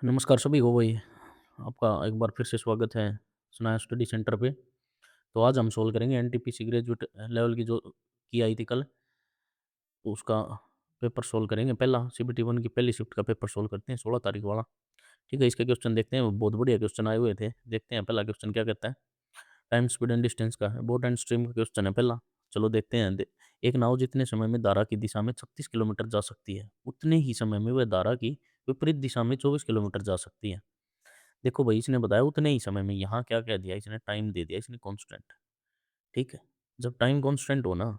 नमस्कार सभी को भाई। आपका एक बार फिर से स्वागत है सुनाया स्टडी सेंटर पे। तो आज हम सोल्व करेंगे एनटीपीसी ग्रेजुएट लेवल की जो की आई थी कल, तो उसका पेपर सोल्व करेंगे। पहला सीबीटी वन की पहली शिफ्ट का पेपर सोल्व करते हैं 16 तारीख वाला। ठीक है, इसके क्वेश्चन देखते हैं। वो बहुत बढ़िया क्वेश्चन आए हुए थे। देखते हैं पहला क्वेश्चन क्या कहता है। टाइम स्पीड एंड डिस्टेंस का है, बोट एंड स्ट्रीम का क्वेश्चन है पहला। चलो देखते हैं। एक नाव जितने समय में धारा की दिशा में 36 किलोमीटर जा सकती है, उतने ही समय में वह धारा की विपरीत दिशा में 24 किलोमीटर जा सकती है। देखो भाई, इसने बताया उतने ही समय में। यहाँ क्या कह दिया इसने, टाइम दे दिया इसने कांस्टेंट। ठीक है, जब टाइम कांस्टेंट हो ना,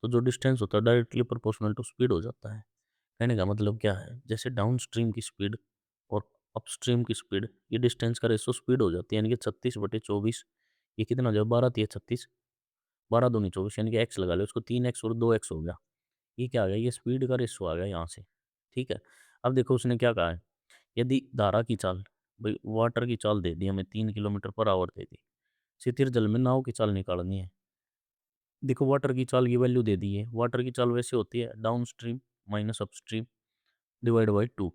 तो जो डिस्टेंस होता है डायरेक्टली प्रोपोर्शनल टू स्पीड हो जाता है। कहने का मतलब क्या है, जैसे डाउन स्ट्रीम की स्पीड और अपस्ट्रीम की स्पीड, ये डिस्टेंस का रेशो स्पीड हो जाती है। यानी कि 36/24, ये कितना हो जाए, 12×3 = 36, 12×2 = 24, यानी कि एक्स लगा लो उसको, 3x और 2x हो गया। ये क्या आ गया, ये स्पीड का रेशो आ गया यहाँ से। ठीक है, अब देखो उसने क्या कहा है। यदि धारा की चाल, भाई वाटर की चाल दे दी हमें, 3 किलोमीटर पर आवर दे दी। स्थिर जल में नाव की चाल निकालनी है। देखो वाटर की चाल की वैल्यू दे दी है। वाटर की चाल वैसे होती है down stream minus up stream divide by 2।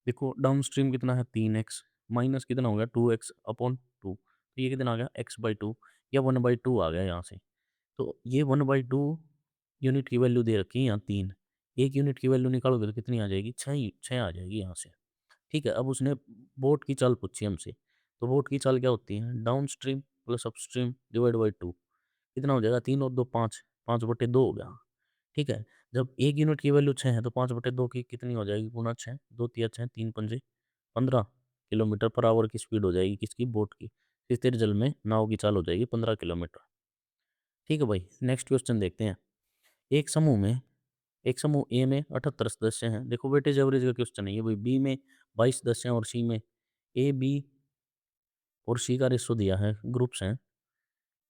देखो डाउन स्ट्रीम कितना है, 3x, माइनस कितना हो गया, 2x अपॉन 2, तो ये कितना आ गया, x/2 या 1/2 आ गया यहाँ से। तो ये 1/2 यूनिट की वैल्यू दे रखी है यहाँ 3। एक यूनिट की वैल्यू निकालोगे तो कितनी आ जाएगी, 6 आ जाएगी यहाँ से। ठीक है, अब उसने बोट की चाल पूछी हमसे। तो बोट की चाल क्या होती है, down stream plus up stream divide by 2। कितना हो जाएगा, 3 और 2 5, 5/2 हो गया। ठीक है, जब एक यूनिट की वैल्यू 6 है तो 5/2 की कितनी हो जाएगी, गुना 6, 2×3 = 6, 3×5 = 15 किलोमीटर पर आवर की स्पीड हो जाएगी किसकी, बोट की। स्थिर जल में नाव की चाल हो जाएगी 15 किलोमीटर। ठीक है भाई, नेक्स्ट क्वेश्चन देखते हैं। एक समूह में एक समूह ए में 78 सदस्य हैं। देखो वेटेज एवरेज का क्वेश्चन है ये भाई। बी में 22 सदस्य हैं और सी में, ए बी और सी का रेशो दिया है, ग्रुप्स हैं।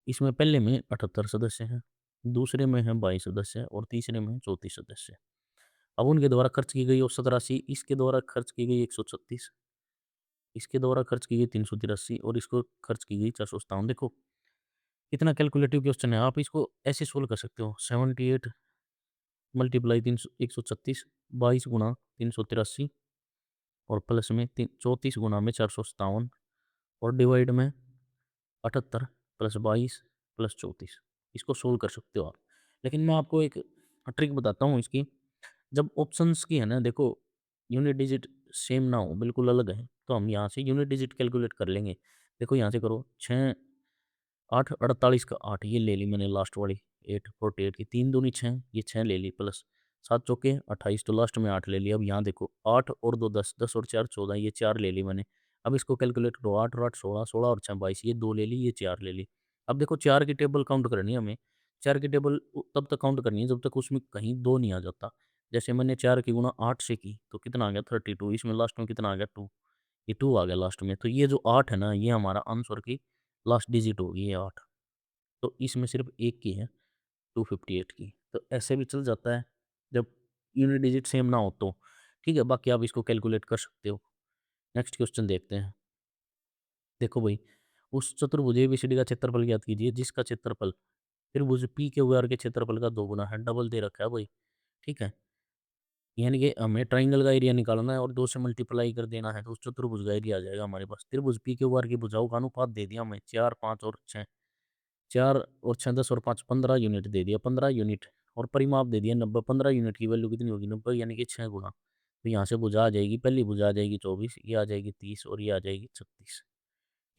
इसमें पहले में 78 सदस्य हैं, दूसरे में है 22 सदस्य और तीसरे में 34 सदस्य। अब उनके द्वारा खर्च की गई औसत राशि, इसके द्वारा खर्च की गई 136, इसके द्वारा खर्च की गई 383 और इसको खर्च की गई 457। देखो कितना कैलकुलेटिव क्वेश्चन है। आप इसको ऐसे सोल्व कर सकते हो, 78 मल्टीप्लाई 136, 22 × 383 और प्लस में 34 × 457 और डिवाइड में 78 प्लस 22 प्लस 34। इसको सोल्व कर सकते हो आप। लेकिन मैं आपको एक ट्रिक बताता हूँ इसकी। जब ऑप्शंस की है ना, देखो यूनिट डिजिट सेम ना हो, बिल्कुल अलग है, तो हम यहाँ से यूनिट डिजिट कैलकुलेट कर लेंगे। देखो यहाँ से करो, 6 8 48 का 8 ये ले ली मैंने लास्ट वाली, 8 48 की 3 दूनी 6, ये 6 ले ली, प्लस 7 चौके 28, तो लास्ट में 8 ले लिया। अब यहाँ देखो 8 और 2 10, 10 और 4 14, ये 4 ले ली मैंने। अब इसको कैलकुलेट करो, 8 और 8 16, 16 और 6 22, ये 2 ले ली, ये 4 ले ली। अब देखो 4 की टेबल काउंट करनी है हमें। 4 की टेबल तब तक काउंट करनी है जब तक उसमें कहीं 2 नहीं आ जाता। जैसे मैंने 4 की गुणा 8 से की तो कितना आ गया, 32। इसमें लास्ट में कितना आ गया, 2, ये 2 आ गया लास्ट में। तो ये जो 8 है ना, ये हमारा आंसर की लास्ट डिजिट होगी, ये 8। तो इसमें सिर्फ एक की है, 258 की। तो ऐसे भी चल जाता है जब यूनिट डिजिट सेम ना हो तो। ठीक है, बाकी आप इसको कैलकुलेट कर सकते हो। नेक्स्ट क्वेश्चन देखते हैं। देखो भाई, उस चतुर्भुज एबीसीडी का क्षेत्रफल ज्ञात कीजिए जिसका क्षेत्रफल त्रिभुज पी के आर के क्षेत्रफल का 2 गुना है। डबल दे रखा है भाई। ठीक है, यानी कि हमें ट्राइंगल का एरिया निकालना है और 2 से मल्टीप्लाई कर देना है तो उस चतुर्भुज का एरिया आ जाएगा हमारे पास। त्रिभुज पी के आर की भुजाओं का अनुपात दे दिया हमें, 4 5 और 6, 4 और 6 10 और 5 15 यूनिट दे दिया, 15 यूनिट। और परिमाप दे दिया 90। 15 यूनिट की वैल्यू कितनी होगी, 90, यानी कि 6 गुना। तो यहाँ से भुजा आ जाएगी, पहली भुजा आ जाएगी 24, ये आ जाएगी 30 और ये आ जाएगी 36।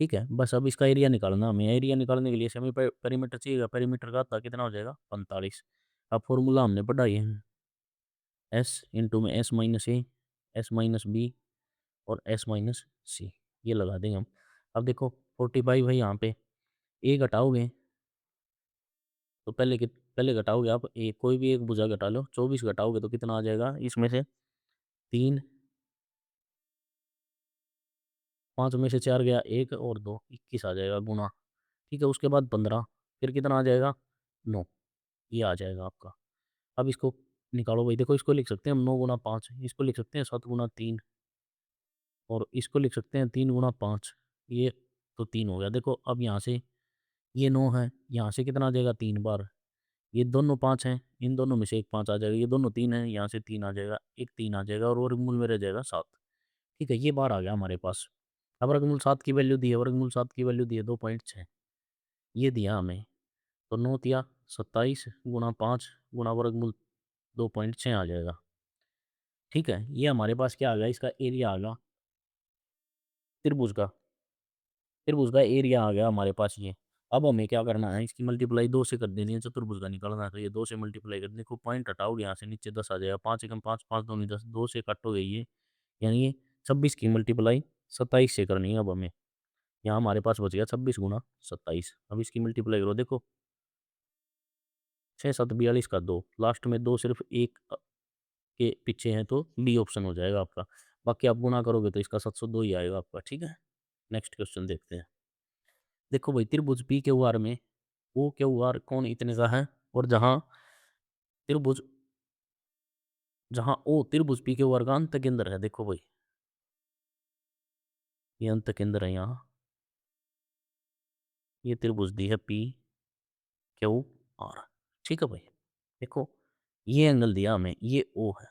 ठीक है, बस अब इसका एरिया निकालना हमें। एरिया निकालने के लिए हमें पेरीमीटर चाहिएगा। पेरीमीटर का आता कितना हो जाएगा, 45। अब फॉर्मूला हमने पढ़ा है, एस इंटू में एस माइनस ए, एस माइनस बी और एस माइनस सी, ये लगा देंगे हम। अब देखो 45 है यहाँ पे, ए घटाओगे तो पहले घटाओगे आप, एक कोई भी एक भुजा घटा लो, 24 घटाओगे तो कितना आ जाएगा, इसमें से 3, 5 में से 4 गया, 1 और 2 21 आ जाएगा गुना। ठीक है, उसके बाद 15, फिर कितना आ जाएगा, 9, ये आ जाएगा आपका। अब इसको निकालो भाई। देखो इसको लिख सकते हैं हम 9 गुना 5, इसको लिख सकते हैं 7 गुना 3 और इसको लिख सकते हैं 3 गुना 5, ये तो 3 हो गया। देखो अब यहाँ से ये 9 है, यहाँ से कितना आ जाएगा, 3 बार। ये दोनों 5 हैं, इन दोनों में से एक 5 आ जाएगा, ये दोनों 3 हैं, यहाँ से 3 आ जाएगा, एक 3 आ जाएगा और वर्गमूल में रह जाएगा 7। ठीक है, ये बार आ गया हमारे पास। अब वर्गमूल 7 की वैल्यू दी है, वर्गमूल 7 की वैल्यू दी है 2.6, ये दिया हमें। तो 9 तिया 27 गुणा 5 गुणा वर्गमूल 2.6 आ जाएगा। ठीक है, ये हमारे पास क्या आ गया, इसका एरिया आ गया त्रिभुज का। त्रिभुज का एरिया आ गया हमारे पास ये। अब हमें क्या करना है, इसकी मल्टीप्लाई 2 से कर देनी है, चतुर्भुज का निकालना है। तो ये 2 से मल्टीप्लाई कर, देखो पॉइंट हटाओगे यहाँ से नीचे 10 आ जाएगा। 5 एकम 5, 5 दूनी 10, 2 से काटोगे ये, यानी ये 26 की मल्टीप्लाई 27 से करनी है अब हमें। यहाँ हमारे पास बच गया 26 गुणा 27। अब इसकी मल्टीप्लाई करो, देखो 6 7 42 का 2, लास्ट में 2 सिर्फ एक के पीछे है, तो बी ऑप्शन हो जाएगा आपका। बाकी आप गुणा करोगे तो इसका 702 ही आएगा आपका। ठीक है, नेक्स्ट क्वेश्चन देखते हैं। देखो भाई, त्रिभुज पी क्यू आर में ओ क्यू आर कौन इतने का है, और त्रिभुज जहां ओ त्रिभुज पी क्यू आर का अंत केंद्र है। देखो भाई, ये अंत केंद्र है यहाँ, ये त्रिभुज दी है पी क्यू आर। ठीक है भाई, देखो ये एंगल दिया हमें, ये ओ है,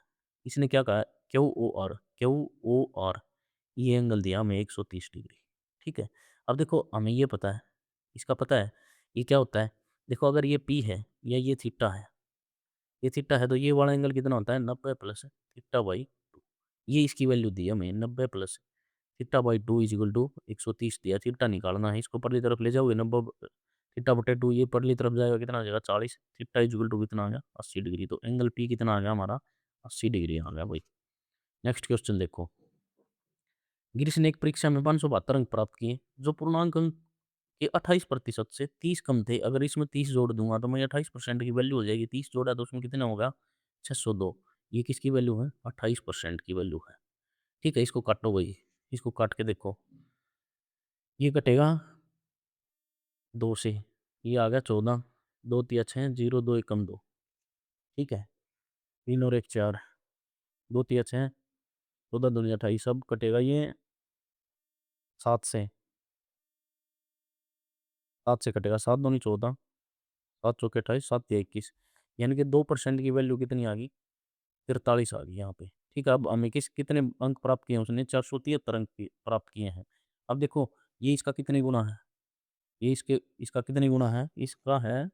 इसने क्या कहा, क्यू ओ आर, ये एंगल दिया हमें 130 डिग्री। ठीक है, अब देखो हमें ये पता है, इसका पता है ये क्या होता है। देखो अगर ये पी है या ये थीटा है, ये थीटा है, तो ये वाला एंगल कितना होता है, 90 प्लस थीटा बाई 2। ये इसकी वैल्यू दी है हमें, 90 plus theta by 2 is equal to 130 दिया। थीटा निकालना है, इसको परली तरफ ले जाओगे 90 थीटा बटे 2, ये परली तरफ जाएगा, कितना आ जाएगा 40। थीटा इज इक्वल टू कितना आ गया, 80 डिग्री। तो एंगल पी कितना आ गया हमारा, 80 डिग्री आ गया भाई। नेक्स्ट क्वेश्चन देखो। गिरीश ने एक परीक्षा में 572 अंक प्राप्त किए, जो पूर्णांक अंक के 28% से 30 कम थे। अगर इसमें 30 जोड़ दूंगा तो मैं 28% की वैल्यू हो जाएगी। 30 जोड़ा तो उसमें कितना होगा, 602। ये किसकी वैल्यू है, 28% की वैल्यू है। ठीक है, इसको काटो भाई, इसको काट के देखो, ये कटेगा 2 से, ये आ गया 14, 2 तिया 6, 0 2 एकम 2। ठीक है, 3 और 1 4, 2 तिया 6, 14 दूनी 28, सब कटेगा ये 7 से, 7 से कटेगा, 7 दूनी 14, 7 चौके 28, 7 तिया 21, यानी कि 2% की वैल्यू कितनी आ गई, 43 आ गई यहाँ पे। ठीक है, अब हमें कितने अंक प्राप्त किए हैं, उसने 473 अंक प्राप्त किए हैं। अब देखो ये इसका कितने गुना है, ये इसका कितने गुना है, इसका है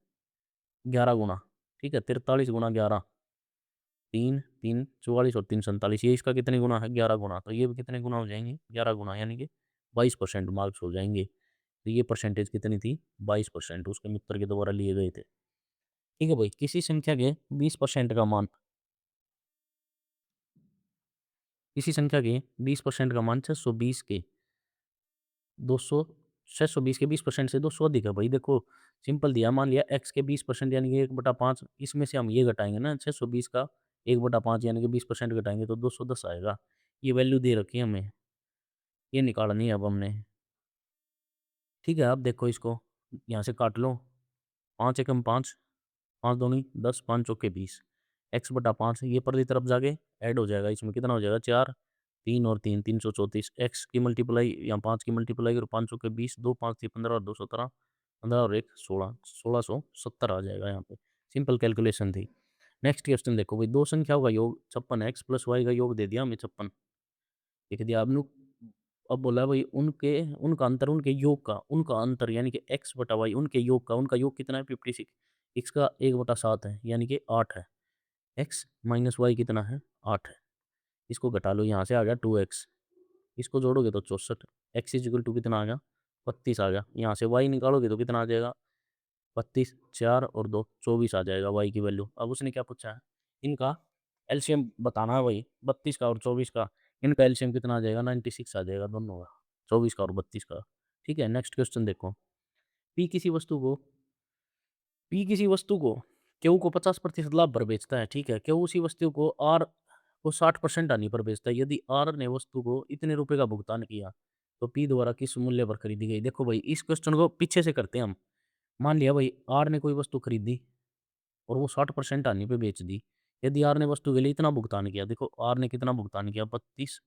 11 गुना। ठीक है, 43 गुना 11, 3 3 44 और 3 47, ये इसका कितने गुना है, 11 गुना। तो ये भी कितने गुना हो जाएंगे, 11 गुना, यानी कि 22% मार्क्स हो जाएंगे। तो ये परसेंटेज कितनी थी, 22%, उसके मित्र के द्वारा लिए गए थे। ठीक है भाई, किसी संख्या के 20% का मान, किसी संख्या के 20% का मान 620 के 200 620 के 20% से 200 अधिक है भाई। देखो सिंपल दिया, मान लिया x के 20% यानी कि 1/5, इसमें से हम ये घटाएंगे ना 620 का 1/5 यानी कि 20% घटाएंगे तो 210 आएगा। ये वैल्यू दे रखी है हमें, ये निकालनी है अब हमने। ठीक है, अब देखो इसको यहाँ से काट लो, 5 एकम 5, 5 दूनी 10, 5 चौके 20, x/5, ये परली तरफ जाके ऐड हो जाएगा, इसमें कितना हो जाएगा 4, 3 और 3 334, x की मल्टीप्लाई यहाँ 5 की मल्टीप्लाई करो, 5 चौके 20, 2 5 थी 15 और 2 17, 15 और 1 16, 1670 आ जाएगा यहाँ पे। सिंपल कैलकुलेशन थी। नेक्स्ट क्वेश्चन देखो भाई, दो संख्याओं का योग 56 है, x प्लस वाई का योग दे दिया हमें 56, लिख दिया आपने। अब बोला भाई उनके उनका अंतर, उनके योग का, उनका अंतर यानी कि x बटा वाई, उनके योग का, उनका योग कितना है 56, x का 1/7 है यानी कि 8 है, x माइनस वाई कितना है 8 है। इसको घटा लो, यहाँ से आ गया 2x, इसको जोड़ोगे तो 64, x इज इक्वल टू कितना आ गया 32 आ गया। यहाँ से y निकालोगे तो कितना आ जाएगा 32, 4 और 2 24 आ जाएगा y की वैल्यू। अब उसने क्या पूछा है, इनका एलसीएम बताना है भाई, 32 का और 24 का, इनका एलसीएम कितना आ जाएगा 96 आ जाएगा दोनों का, 24 का और 32 का। ठीक है, नेक्स्ट क्वेश्चन देखो। पी किसी वस्तु को पी किसी वस्तु को क्यू को 50% लाभ पर बेचता है। ठीक है, क्यू उसी वस्तु को आर को 60% हानि पर बेचता है। यदि आर ने वस्तु को इतने रुपए का भुगतान किया तो पी द्वारा किस मूल्य पर खरीदी गई। देखो भाई, इस क्वेश्चन को पीछे से करते हैं हम। मान लिया भाई आर ने कोई वस्तु खरीदी और वो 60% हानि पे बेच दी। यदि आर ने वस्तु के लिए इतना भुगतान किया, देखो आर ने कितना भुगतान किया 32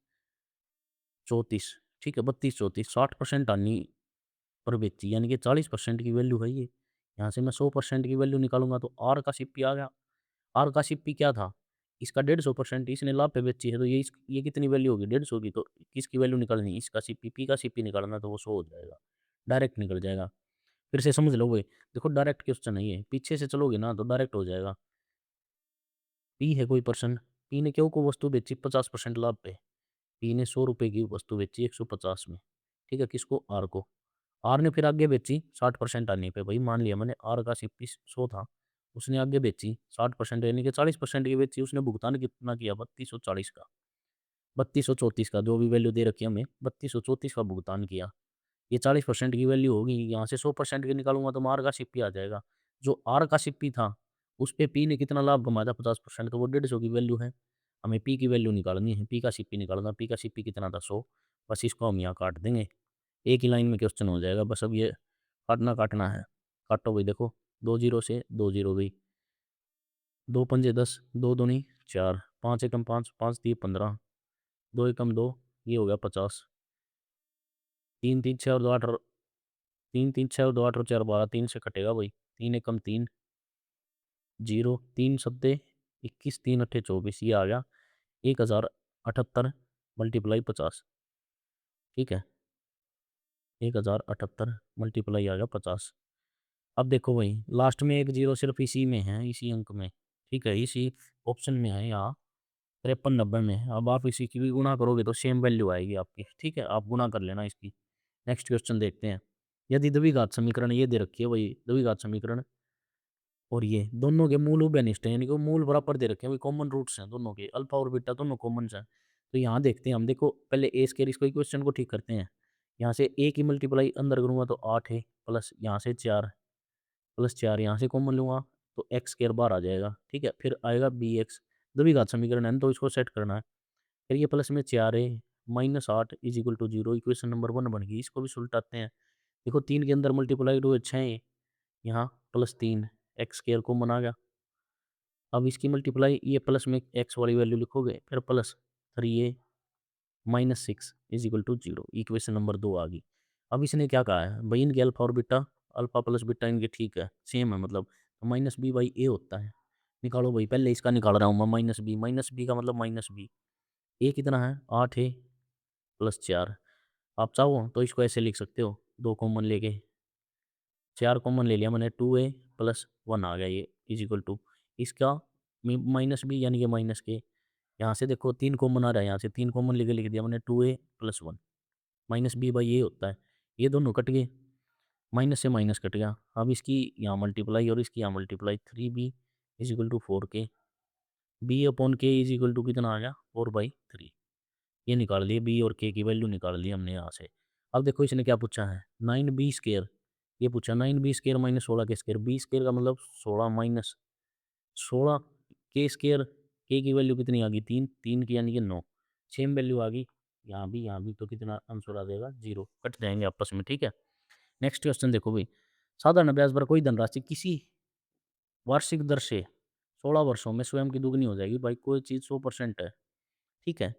34। ठीक है, 32 34, 60% हानि पर बेची यानी कि 40% की वैल्यू है ये। यहाँ से मैं 100% की वैल्यू निकालूंगा तो आर का सीपी आ गया। आर का सीपी क्या था, इसका 150% इसने लाभ पे बेची है, तो ये कितनी वैल्यू होगी 150 की। तो किसकी वैल्यू निकालनी है, इसका सीपी, पी का सीपी निकालना, तो वो 100 हो जाएगा, डायरेक्ट निकल जाएगा। फिर से समझ लो भाई, देखो डायरेक्ट क्वेश्चन है ये, पीछे से चलोगे ना तो डायरेक्ट हो जाएगा। पी है कोई पर्सन, पी ने क्यों को वस्तु बेची 50% लाभ पे, पी ने 100 रुपए की वस्तु बेची 150 में, ठीक है, किसको, आर को। आर ने फिर आगे बेची 60% आने पे, भाई मान लिया मैंने आर का सीपी 100 था, उसने आगे बेची 60% यानी कि 40% की बेची, उसने भुगतान कितना किया 3240 का, 3234 का, जो भी वैल्यू दे रखी है हमें 3234 का भुगतान किया। ये 40% की वैल्यू होगी, यहाँ से 100% की निकालूंगा तो आर का सीपी आ जाएगा। जो आर का सीपी था उस पे पी ने कितना लाभ कमाया था 50%, तो वो 150 की वैल्यू है। हमें पी की वैल्यू निकालनी है, पी का सीपी निकालना, पी का सीपी कितना था 100। बस इसको हम यहाँ काट देंगे, एक ही लाइन में क्वेश्चन हो जाएगा। बस अब ये काटना काटना है, काटो भाई। देखो 2 जीरो से 2 जीरो गई, 2 पंजे 10, 2 दूनी 4, 5 एकम 5, 5 तिये 15, 2 एकम 2, ये हो गया 50, 3 3 6 और 2 8, 3 3 6 और 2 8 और 4 12, 3 से कटेगा भाई, 3 एकम 3, 0, 3 सत्ते 21, 3 अट्ठे 24, ये आ गया 1078 मल्टीप्लाई 50, ठीक है, 1078 मल्टीप्लाई आ गया 50। अब देखो भाई लास्ट में एक जीरो सिर्फ इसी में है, इसी अंक में, ठीक है, इसी ऑप्शन में है यहाँ 5390 में है। अब आप इसी की भी गुणा करोगे तो सेम वैल्यू आएगी आपकी, ठीक है, आप गुणा कर लेना इसकी। नेक्स्ट क्वेश्चन देखते हैं। यदि द्विघात समीकरण ये दे रखी है भाई, द्विघात समीकरण और ये दोनों के मूल उभयनिष्ठ हैं, यानी कि मूल बराबर दे रखे हैं, कॉमन रूट्स हैं दोनों के, अल्फा और बीटा दोनों कॉमन हैं। तो यहाँ देखते हैं हम, देखो पहले ए स्केयर, इसको इक्वेशन को ठीक करते हैं। यहाँ से ए की मल्टीप्लाई अंदर करूँगा तो 8 है, प्लस यहाँ से 4, प्लस 4 यहाँ से कॉमन लूँगा तो एक्स स्केयर बाहर आ जाएगा, ठीक है। फिर आएगा बी एक्स, द्विघात समीकरण है ना, तो इसको सेट करना है। फिर ये प्लस में 4 है, -8 is equal to 0, equation number 1 बन गई। इसको भी सुलटाते हैं। देखो 3 के अंदर मल्टीप्लाई टू 6 है, यहाँ +3 एक्स स्केयर कॉमन आ गया। अब इसकी मल्टीप्लाई, ये प्लस में एक्स वाली वैल्यू लिखोगे, फिर +3a -6 is equal to 0, equation number 2 आ गई। अब इसने क्या कहा है भाई, इनके अल्फा और बीटा, अल्फा प्लस बीटा इनके ठीक है, सेम है मतलब, तो -b/a होता है। निकालो भाई, पहले इसका निकाल रहा हूँ मैं, -b का मतलब -b, ए कितना है 8 है, +4। आप चाहो तो इसको ऐसे लिख सकते हो, 2 कॉमन लेके, 4 कॉमन ले लिया मैंने, 2a + 1 आ गया, ये इज इक्वल टू इसका -b यानी कि माइनस के। यहाँ से देखो 3 कॉमन आ रहा है, यहाँ से 3 कॉमन लेके लिख दिया मैंने, 2a + 1 -b/a होता है। ये दोनों कट गए, माइनस से माइनस कट गया। अब इसकी यहाँ मल्टीप्लाई और इसकी यहाँ multiply, 3b is equal to 4k, b/k is equal to कितना आ गया 4/3। ये निकाल लिए, बी और के की वैल्यू निकाल ली हमने यहाँ से। अब देखो इसने क्या पूछा है, 9b स्केयर, ये पूछा 9b स्केयर -16 के स्केयर, बी स्केयर का मतलब 16 माइनस 16 के स्केयर, के की वैल्यू कितनी आ गई 3, 3 की यानी कि 9, सेम वैल्यू आ गई यहाँ भी, तो कितना आंसर आ जाएगा 0, कट जाएंगे आपस में, ठीक है। नेक्स्ट क्वेश्चन देखो भाई, साधारण ब्याज पर कोई धनराशि किसी वार्षिक दर से 16 वर्षों में स्वयं की दुगनी हो जाएगी। भाई कोई चीज़ 100% है, ठीक है,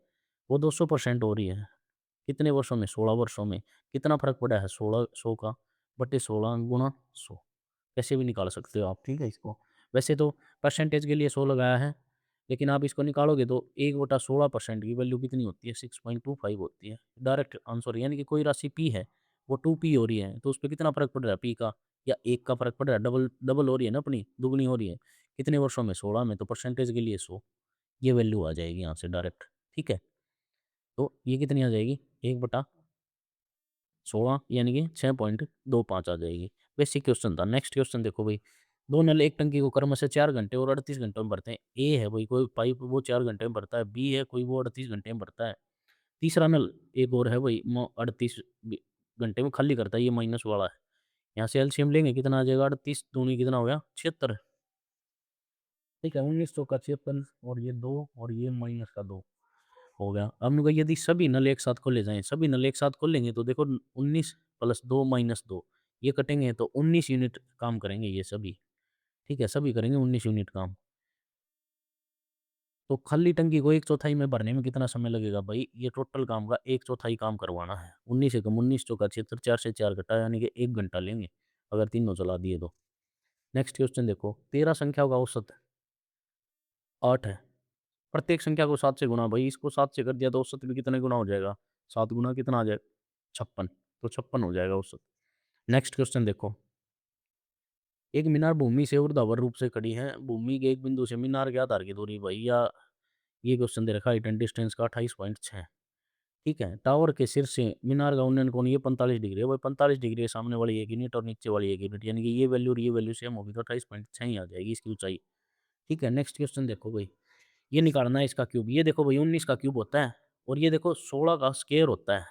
वो 200% हो रही है, कितने वर्षों में 16 वर्षों में। कितना फर्क पड़ा है 16 100 का, बटे 16 गुणा 100, कैसे भी निकाल सकते हो आप, ठीक है। इसको वैसे तो परसेंटेज के लिए 100 लगाया है, लेकिन आप इसको निकालोगे तो 1/16% की वैल्यू कितनी होती है 6.25 होती है, डायरेक्ट आंसर। यानी कि कोई राशि पी है वो 2p हो रही है, तो उस पर कितना फर्क पड़ रहा है पी का, या एक का फर्क पड़ रहा है, डबल डबल हो रही है ना अपनी, दुगनी हो रही है। कितने वर्षों में 16 में, तो परसेंटेज के लिए 100, ये वैल्यू आ जाएगी यहाँ से डायरेक्ट, ठीक है। तो ये कितनी आ जाएगी 1/16 यानी कि 6.25 आ जाएगी। बेसिक क्वेश्चन था। नेक्स्ट क्वेश्चन देखो भाई, दो नल एक टंकी को क्रमशः 4 घंटे और 38 घंटों में भरते हैं। ए है भाई कोई पाइप, वो 4 घंटे में भरता है, बी है कोई, वो 38 घंटे में भरता है। तीसरा नल एक और है भाई, 38 घंटे में खाली करता है, ये माइनस वाला है। यहाँ से एलसीएम लेंगे, कितना आ जाएगा 38 दूनी कितना हो गया 76, ठीक है, 1900 का 76, और ये 2 और ये -2 हो गया। अब हमने कहा यदि सभी नल एक साथ खोले जाएँ, सभी नल एक साथ खोलेंगे तो देखो 19 + 2 - 2, ये कटेंगे तो 19 यूनिट काम करेंगे ये सभी, ठीक है, सभी करेंगे 19 यूनिट काम। तो खाली टंकी को 1/4 में भरने में कितना समय लगेगा भाई, ये टोटल काम का 1/4 काम करवाना है। 19 एकम 19 चौका 76, 4 से 4 घटा यानी कि 1 घंटा लेंगे, अगर तीनों चला दिए तो। नेक्स्ट क्वेश्चन देखो, 13 संख्याओं का औसत 8 है, प्रत्येक संख्या को 7 से गुणा, भाई इसको 7 से कर दिया तो औसत भी कितने गुना हो जाएगा? 7 गुना कितना आ जाएगा? 56, तो 56 हो जाएगा औसत। नेक्स्ट क्वेश्चन देखो, एक मीनार भूमि से ऊर्ध्वाधर रूप से खड़ी है, भूमि के एक बिंदु से मीनार के आधार की दूरी भैया, ये क्वेश्चन दे रखा है, हाइट एंड डिस्टेंस का 28.6। ठीक है, टावर के सिर से मीनार का उन्नयन कोण ये 45 डिग्री है, भाई 45 डिग्री है, सामने वाली 1 यूनिट और नीचे वाली 1 यूनिट, यानी कि ये वैल्यू और ये वैल्यू सेम होगी तो 28.6 ही आ जाएगी इसकी ऊंचाई। ठीक है, नेक्स्ट क्वेश्चन देखो भाई, ये निकालना है इसका क्यूब। ये देखो भाई 19 का क्यूब होता है और ये देखो 16 का स्क्वायर होता है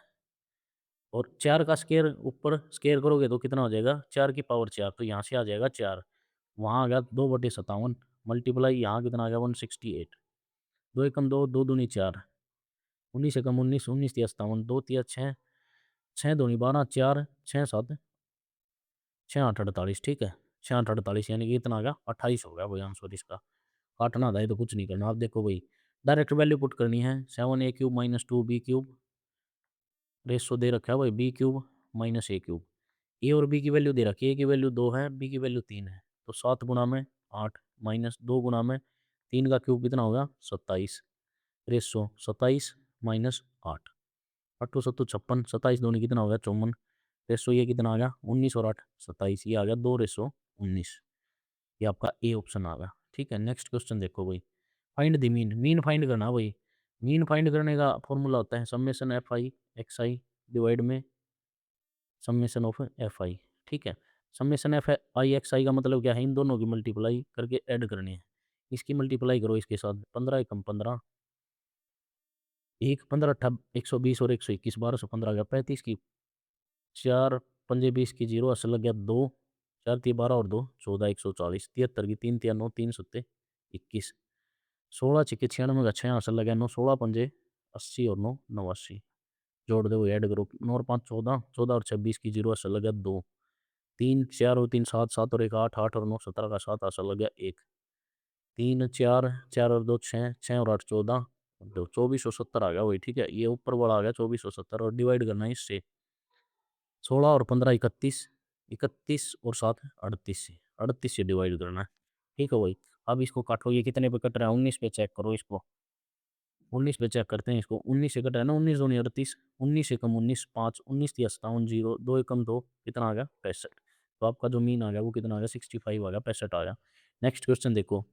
और 4 का स्क्वायर ऊपर स्क्वायर करोगे तो कितना हो जाएगा? 4 की पावर 4, तो यहाँ से आ जाएगा 4, वहाँ आ गया 2/57 मल्टीप्लाई यहाँ कितना आ गया 168, 2 एकम 2, 2 दूनी 4, 19 एकम 19, 19 तिया 57, 2 तिया 6, 6 दूनी 12, 4 6 7 6 8 48। ठीक है, 6 8 48 यानी कि इतना आ गया 28 हो गया भाई आंसर इसका। काटना था ये तो कुछ नहीं करना। आप देखो भाई, डायरेक्ट वैल्यू पुट करनी है, 7 A cube minus 2 B cube, ratio दे रखा है भाई B cube minus A cube. A और बी की वैल्यू दे रखी है, ए की वैल्यू 2 है, बी की वैल्यू 3 है, तो 7 गुना में 8 माइनस 2 गुना में 3 का क्यूब कितना होगा? 27, रेशो 27 माइनस 8, 8 सत्तू 56, 27 दूनी कितना हो गया 54, रेशो ये कितना आ गया 19 और 8 27, ये आ गया 2:19, ये आपका ए ऑप्शन आ गया। ठीक है, नेक्स्ट क्वेश्चन देखो भाई, find the mean, mean find करना भाई। मीन फाइंड करने का फॉर्मूला होता है summation F I x I divide में समेशन ऑफ एफ आई। ठीक है, समेशन एफ आई एक्स आई का मतलब क्या है? इन दोनों की मल्टीप्लाई करके ऐड करनी है। इसकी मल्टीप्लाई करो इसके साथ, 15 एकम 15, एक 15 अट्ठा 120 और 121, 1215 गया 35 की, 4 पंजे 20 की 0 असल लग गया 2, 4 तिया 12 और 2 14, 140, 73 की 3 तिया 9, 3 सत्ते 21, 16 छिक्के 96 का 6 असल लग गया 9, 16 पंजे 80 और 9 89, जोड़ दो ऐड करो, 9 और 5 14, 14 और 26 की 0 असल लग गया 2, 3 4 और 3 7, 7 और 1 8, 8 और 9 17 का 7 असल लग गया 1, 3 4, 4 और 2 6, 6 और 8 14, 2470 आ गया वही। ठीक है, ये ऊपर वाला आ गया 2470 और डिवाइड करना है इससे, 16 और 15 31, 31 और 7 38 से, 38 से डिवाइड करना है। ठीक है भाई, अब इसको काटो, ये कितने पे कट रहा है? 19 पे चेक करो इसको, 19 पे चेक करते हैं इसको, 19 से कट रहा है ना, 19 दूनी 38, 19 एकम 19 5, 19 तिया 57 0, 2 एकम 2 कितना आ गया 65, तो आपका जो मीन आ गया वो कितना आ गया 65 आ गया, 65 आ गया। नेक्स्ट क्वेश्चन देखो,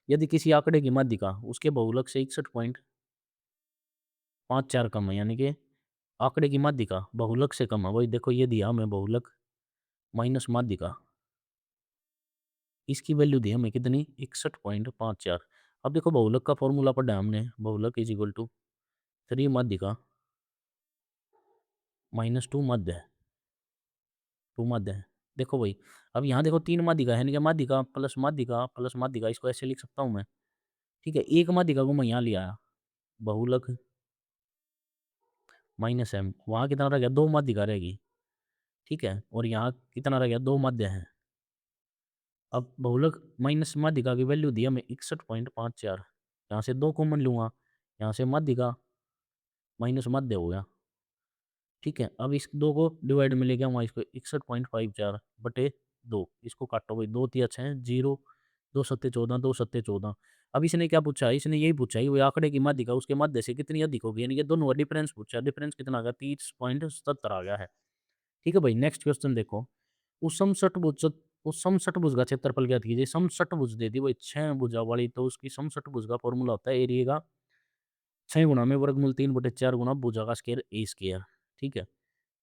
यदि किसी आंकड़े की माध्यिका उसके बहुलक से 61.54 कम है, यानी कि आंकड़े की माध्यिका बहुलक से कम है, वही देखो ये दिया हमें बहुलक माइनस माध्यिका, इसकी वैल्यू दी हमें कितनी 61.54। अब देखो बहुलक का फॉर्मूला पढ़ा है हमने, बहुलक इज इक्वल टू 3 माध्यिका माइनस 2 मध्य है, 2 मध्य है। देखो भाई, अब यहाँ देखो 3 माध्यिका है, यानी कि माध्यिका प्लस माध्यिका, इसको ऐसे लिख सकता हूँ मैं। ठीक है, एक माध्यिका को मैं यहाँ ले आया, बहुलक माइनस एम, वहाँ कितना रह गया 2 माध्यिका रहेगी। ठीक है, और यहाँ कितना रह गया 2 मध्य है। अब बहुलक माइनस माध्यिका की वैल्यू दी हमें 61.54, यहाँ से 2 कॉमन लूँगा, यहाँ से माध्यिका माइनस मध्य हो गया। ठीक है, अब इस 2 को डिवाइड में लेके आऊँगा इसको, 61.54 बटे 2, इसको काटो भाई, 2 तिया 6 0, 2 सत्ते 14, 2 सत्ते 14। अब इसने क्या पूछा है? इसने यही पूछा है वो आंकड़े की माध्यिका उसके मध्य से कितनी अधिक होगी, यानी कि दोनों का डिफरेंस पूछा है। डिफरेंस कितना आ गया? 30.77 आ गया है। ठीक है भाई, नेक्स्ट क्वेश्चन देखो, उस समषटभुज उस समषटभुज का क्षेत्रफल ज्ञात कीजिए। समषटभुज दे दी भाई 6 भुजा वाली, तो उसकी समषटभुज का फॉर्मूला होता है एरिया का 6 गुणा में वर्गमूल 3 बटे 4 गुना भुजा का स्क्वायर ए स्क्वायर। ठीक है,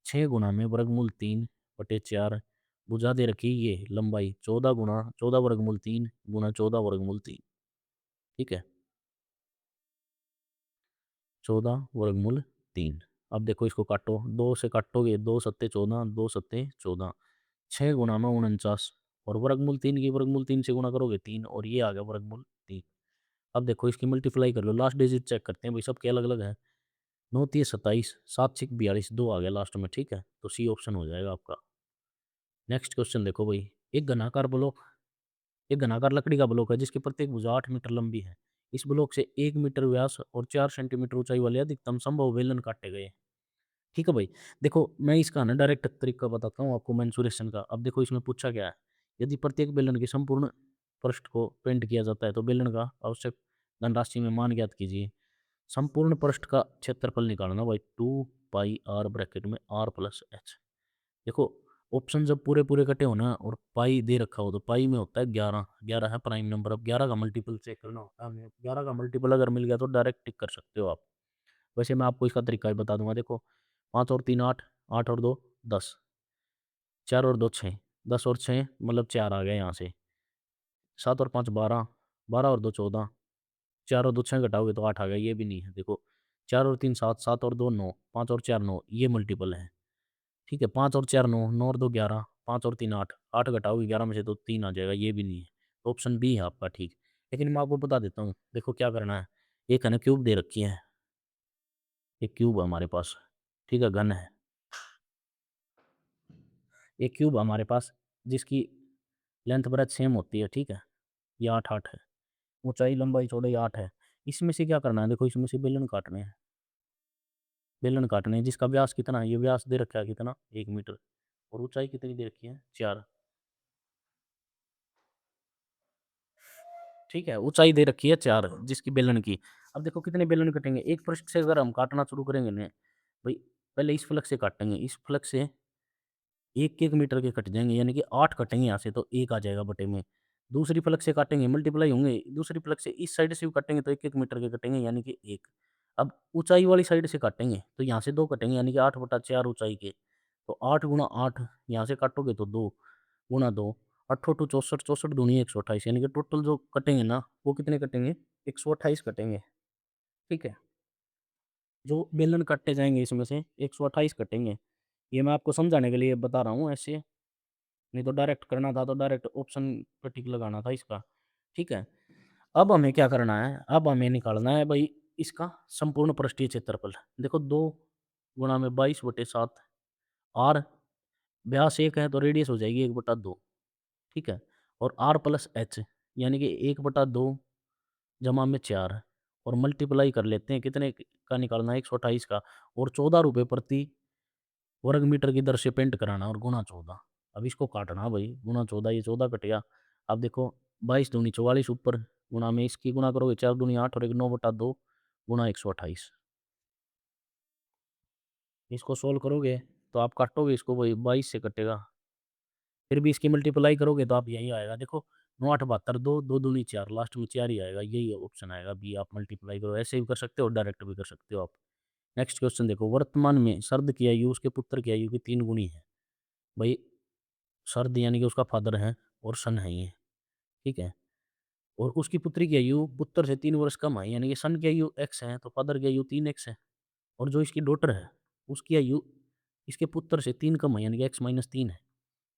6 गुना में वर्गमूल 3 बटे 4, भुजा दे रखी ये लंबाई 14 गुना 14 वर्गमूल 3 गुना 14 वर्गमूल 3। ठीक है, 14 वर्गमूल 3। अब देखो इसको काटो, 2 से काटोगे 2 सत्ते 14, 2 सत्ते 14, 6 गुना में 49 और वर्गमूल 3 की वर्गमूल 3 से गुणा करोगे 3, और ये आ गया वर्गमूल 3। अब देखो इसकी मल्टीप्लाई कर लो, लास्ट डिजिट चेक करते हैं भाई, सबके अलग अलग है, 9 3 27, 7 6 42, 2 आ गया लास्ट में। ठीक है, तो सी ऑप्शन हो जाएगा आपका। नेक्स्ट क्वेश्चन देखो भाई, एक घनाकार ब्लॉक एक घनाकार लकड़ी का ब्लॉक है जिसकी प्रत्येक भुजा 8 मीटर लंबी है। इस ब्लॉक से 1 मीटर व्यास और 4 सेंटीमीटर ऊंचाई वाले अधिकतम संभव बेलन काटे गए। ठीक है भाई, देखो मैं इसका ना डायरेक्ट तरीका बताता हूँ आपको मेंसुरेशन का। अब देखो इसमें पूछा क्या है, यदि प्रत्येक बेलन के संपूर्ण पृष्ठ को पेंट किया जाता है तो बेलन का आवश्यक धनराशि में मान ज्ञात कीजिए। संपूर्ण पृष्ठ का क्षेत्रफल निकालना भाई 2 पाई r ब्रैकेट में r प्लस एच। देखो ऑप्शन जब पूरे पूरे कटे हो ना और पाई दे रखा हो तो पाई में होता है 11, 11 है प्राइम नंबर। अब 11 का मल्टीपल चेक करना होता है हमें। 11 का मल्टीपल अगर मिल गया तो डायरेक्ट टिक कर सकते हो आप। वैसे मैं आपको इसका तरीका भी बता दूंगा। देखो 5 और 3 8, 8 और 2 10, 4 और 2 6, 10 और 6 मतलब 4 आ गए यहाँ से, 7 और 5 12, 12 और 2 14, 4 और 2 6 घटाओगे तो 8 आ गया, ये भी नहीं है। देखो 4 और 3 7, 7 और 2 9, 5 और 4 9, ये मल्टीपल है। ठीक है 5 और 4 9, 9 और 2 11, 5 और 3 8, 8 घटाओगे 11 में से तो 3 आ जाएगा, ये भी नहीं है। तो ऑप्शन बी है आपका ठीक। लेकिन मैं आपको बता देता हूँ, देखो क्या करना है। एक है ना क्यूब दे रखी है, एक क्यूब है हमारे पास, ठीक है घन है। एक क्यूब हमारे पास जिसकी लेंथ ब्रेथ सेम होती है, ठीक है, ये 8 8 है, ऊंचाई लंबाई चौड़ाई 8 है। इसमें से क्या करना है, देखो इसमें से बेलन काटने हैं, बेलन काटने हैं जिसका व्यास कितना है, ये व्यास दे रखा है कितना 1 मीटर, और ऊंचाई कितनी दे रखी है 4। ठीक है ऊंचाई दे रखी है 4 जिसकी बेलन की। अब देखो कितने बेलन कटेंगे, एक पृष्ठ से अगर हम काटना शुरू करेंगे ना भाई, पहले इस फलक से काटेंगे, इस फलक से 1 1 मीटर के कट जाएंगे, यानी कि 8 कटेंगे यहाँ से तो 1 आ जाएगा बटे में। दूसरी फलक से काटेंगे मल्टीप्लाई होंगे, दूसरी फलक से इस साइड से भी काटेंगे तो 1 1 मीटर के कटेंगे यानी कि 1। अब ऊंचाई वाली साइड से काटेंगे तो यहाँ से 2 कटेंगे यानी कि 8/4 ऊंचाई के। तो 8 × 8 यहाँ से काटोगे तो 2 × 2, 8 64, 64 दूनी 128, यानी कि टोटल जो कटेंगे ना वो कितने कटेंगे 128 कटेंगे। ठीक है जो बेलन काटे जाएंगे इसमें से 128 कटेंगे। ये मैं आपको समझाने के लिए बता रहा हूँ ऐसे, नहीं तो डायरेक्ट करना था तो डायरेक्ट ऑप्शन पर टिक लगाना था इसका। ठीक है अब हमें क्या करना है, अब हमें निकालना है भाई इसका संपूर्ण पृष्ठीय क्षेत्रफल। देखो 2 × 22/7 आर, व्यास 1 है तो रेडियस हो जाएगी 1/2। ठीक है और आर प्लस एच यानी कि 1/2 जमा में 4, और मल्टीप्लाई कर लेते हैं कितने का निकालना है 128 का, और 14 रुपये प्रति वर्ग मीटर की दर से पेंट कराना और गुणा 14। अब इसको काटना भाई, गुणा 14, ये 14 कटेगा। अब देखो 22 दूनी 44 ऊपर, गुणा में इसकी गुणा करोगे 4 दूनी 8 और एक 9/2 गुणा 128। इसको सोल्व करोगे तो आप काटोगे इसको भाई 22 से कटेगा, फिर भी इसकी मल्टीप्लाई करोगे तो आप यही आएगा। देखो 9 8 72, 2 2 दूनी 4, लास्ट में 4 ही आएगा, यही ऑप्शन आएगा बी। आप मल्टीप्लाई करो, ऐसे भी कर सकते हो डायरेक्ट भी कर सकते हो आप। नेक्स्ट क्वेश्चन देखो, वर्तमान में शरद की आयु उसके पुत्र की आयु की 3 गुनी है। भाई शरद यानी कि उसका फादर है और सन है ये, ठीक है, और उसकी पुत्री की आयु पुत्र से 3 वर्ष कम है, यानी कि सन की आयु x है तो फादर की आयु 3x है, और जो इसकी डॉटर है उसकी आयु इसके पुत्र से 3 कम है यानी कि x-3 है।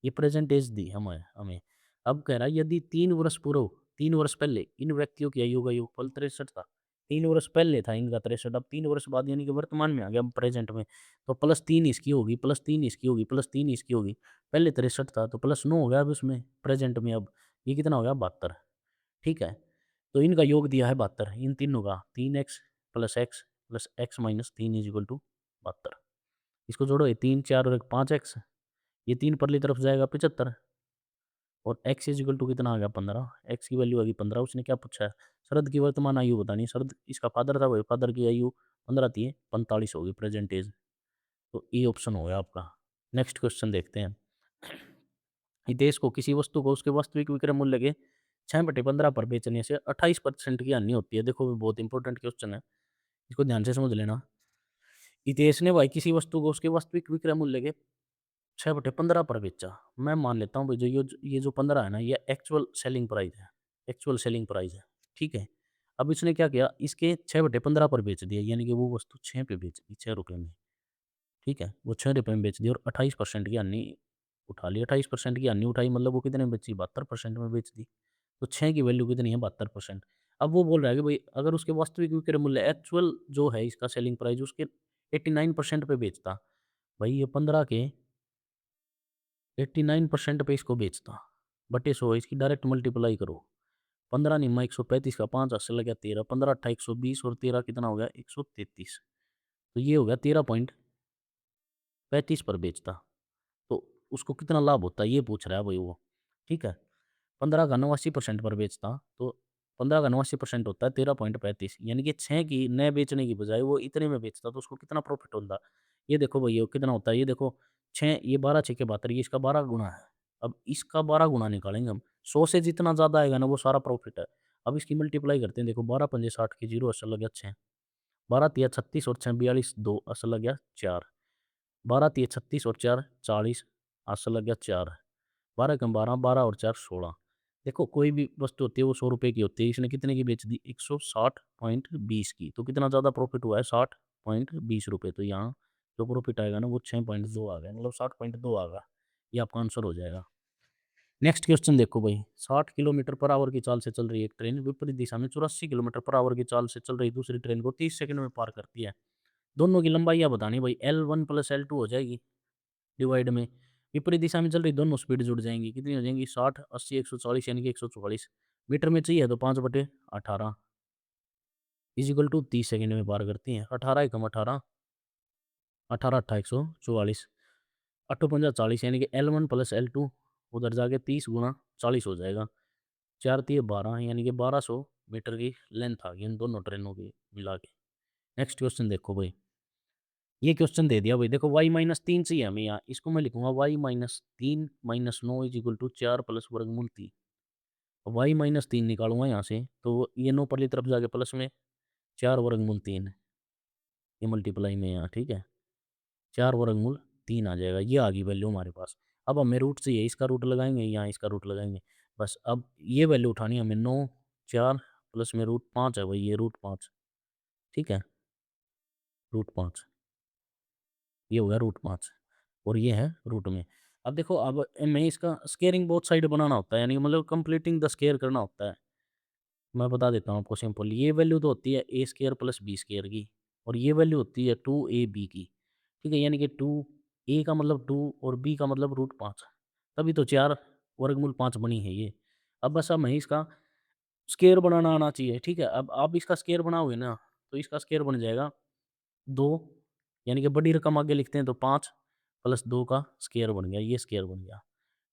ये प्रेजेंट एज दी हमें हमें अब कह रहा है यदि 3 वर्ष पूर्व, 3 वर्ष पहले इन व्यक्तियों की आयु का योगफल 63 था। 3 वर्ष पहले था इनका 63, अब 3 वर्ष बाद यानी कि वर्तमान में आ गया प्रेजेंट में, तो +3 इसकी होगी, +3 इसकी होगी, +3 इसकी होगी। पहले 63 था तो +9 हो गया अब उसमें प्रेजेंट में। अब ये कितना हो गया 72। ठीक है तो इनका योग दिया है 72, इन तीनों का 3x plus x-3 is equal to 72। इसको जोड़ो, ये 3 4 और एक 5x, ये 3 परली तरफ जाएगा 75, और x इज इक्वल टू कितना आ गया 15, x की वैल्यू आ गई 15। उसने क्या पूछा है, शरद की वर्तमान आयु बतानी है। शरद इसका फादर था, वही फादर की आयु 15 थी, 45 होगी प्रेजेंट एज। तो ये ऑप्शन हो गया आपका। नेक्स्ट क्वेश्चन देखते हैं। हितेश को किसी वस्तु को उसके वास्तविक विक्रय मूल्य के 6/15 पर बेचने से 28% की हानि होती है। देखो बहुत इंपॉर्टेंट क्वेश्चन है, इसको ध्यान से समझ लेना। हितेश ने भाई किसी वस्तु को उसके वास्तविक विक्रय मूल्य के 6/15 पर बेचा। मैं मान लेता हूँ भाई जो ये जो 15 है ना, ये एक्चुअल सेलिंग प्राइस है, एक्चुअल सेलिंग प्राइस है। ठीक है अब इसने क्या किया, इसके 6/15 पर बेच दिया, यानी कि वो वस्तु 6 पे बेच दी, 6 रुपये में। ठीक है वो 6 रुपये में बेच दी और 28% की हानि उठा ली। 28% की हानि उठाई मतलब वो कितने में बेची, 72% में बेच दी। तो 6 की वैल्यू कितनी है 72%। अब वो बोल रहा है कि भाई अगर उसके वास्तविक विक्रय मूल्य एक्चुअल जो है इसका सेलिंग प्राइस उसके 89% पे बेचता, भाई ये 15 के 89% पे इसको बेचता, बटे 100, इसकी डायरेक्ट मल्टीप्लाई करो। 15 निम्मा 135 का 5 अस्सी लग गया 13, 15 अट्ठा 120 और 13 कितना हो गया 133। तो ये हो गया 13.35 पर बेचता। तो उसको कितना लाभ होता है ये पूछ रहा है भाई वो। ठीक है 15 का 89% पर बेचता तो 15 का 89% होता है 13.35, यानी कि 6 की नए बेचने की बजाय वो इतने में बेचता तो उसको कितना प्रॉफ़िट होता। ये देखो भई ये कितना होता है, ये देखो 6 ये 12 छक्के 72, ये इसका 12 गुना है। अब इसका 12 गुना निकालेंगे हम, 100 से जितना ज़्यादा आएगा ना वो सारा प्रॉफ़िट है। अब इसकी मल्टीप्लाई करते हैं, देखो 12 पंजे 60 की 0 अस्सल लग गया 6, 12 तिया 36 और 6 42 2 अस्सल लग गया 4, 12 तिया 36 और 4 40 अस्सल लग गया 4, 12 एकम 12, 12 और 4 16। देखो कोई भी वस्तु होती है वो ₹100 की होती है, इसने कितने की बेच दी 160.20 की, तो कितना ज़्यादा प्रॉफ़िट हुआ है ₹60.20, तो यहाँ जो प्रॉफ़िट आएगा ना वो 6.2 आ गया, मतलब 60.2 आ गया। ये आपका आंसर हो जाएगा। नेक्स्ट क्वेश्चन देखो भाई, 60 किलोमीटर पर आवर की चाल से चल रही एक ट्रेन विपरीत दिशा में 84 किलोमीटर पर आवर की चाल से चल रही दूसरी ट्रेन को 30 सेकंड में पार करती है। दोनों की लंबाइयाँ बतानी भाई, L1 प्लस L2 हो जाएगी डिवाइड में, विपरीत दिशा में चल रही दोनों स्पीड जुड़ जाएँगी, कितनी हो जाएँगी 60, 80, 140 यानी कि 144। मीटर में चाहिए तो 5/18 इज़ इक्वल टू 30 सेकंड में पार करती हैं। 18 एकम 18, 18 अट्ठा 144, अट्ठो पंजा 40 यानी कि L1 प्लस L2 उधर जाके 30 गुणा 40 हो जाएगा। 4 तिये 12 यानी कि 1200 मीटर की लेंथ आ गई इन दोनों ट्रेनों की मिला के। नेक्स्ट क्वेश्चन देखो भाई, ये क्वेश्चन दे दिया भाई, देखो y माइनस 3 चाहिए हमें यहाँ, इसको मैं लिखूँगा y minus 3 minus 9 is equal to 4 plus वर्गमूल 3। y माइनस 3 निकालूँगा यहाँ से, तो ये 9 परली तरफ जाके प्लस में 4 वर्गमूल 3, ये मल्टीप्लाई में यहाँ, ठीक है? 4 वर्गमूल 3 आ जाएगा, ये आ गई वैल्यू हमारे पास। अब हमें रूट चाहिए, इसका रूट लगाएँगे, यहाँ इसका रूट लगाएँगे। बस अब ये वैल्यू उठानी है हमें, 9, 4 प्लस में रूट 5 है भाई, ये रूट 5, ठीक है? रूट 5, ये हो गया रूट 5 और ये है रूट में। अब देखो, अब हमें इसका स्क्वेयरिंग बोथ साइड बनाना होता है, यानी मतलब कंप्लीटिंग द स्क्वेयर करना होता है। मैं बता देता हूँ आपको सिंपल, ये वैल्यू तो होती है ए स्क्वायर प्लस बी स्क्वायर की, और ये वैल्यू होती है 2ab की, ठीक है? यानी कि 2 ए का मतलब 2 और बी का मतलब रूट 5, तभी तो 4 वर्गमूल 5 बनी है ये। अब बस हमें इसका स्क्वायर बनाना आना चाहिए, ठीक है? अब आप इसका स्क्वायर बनाओगे ना, तो इसका स्क्वायर बन जाएगा 2, यानी कि बड़ी रकम आगे लिखते हैं तो 5 प्लस 2 का स्क्वायर बन गया, ये स्क्वायर बन गया,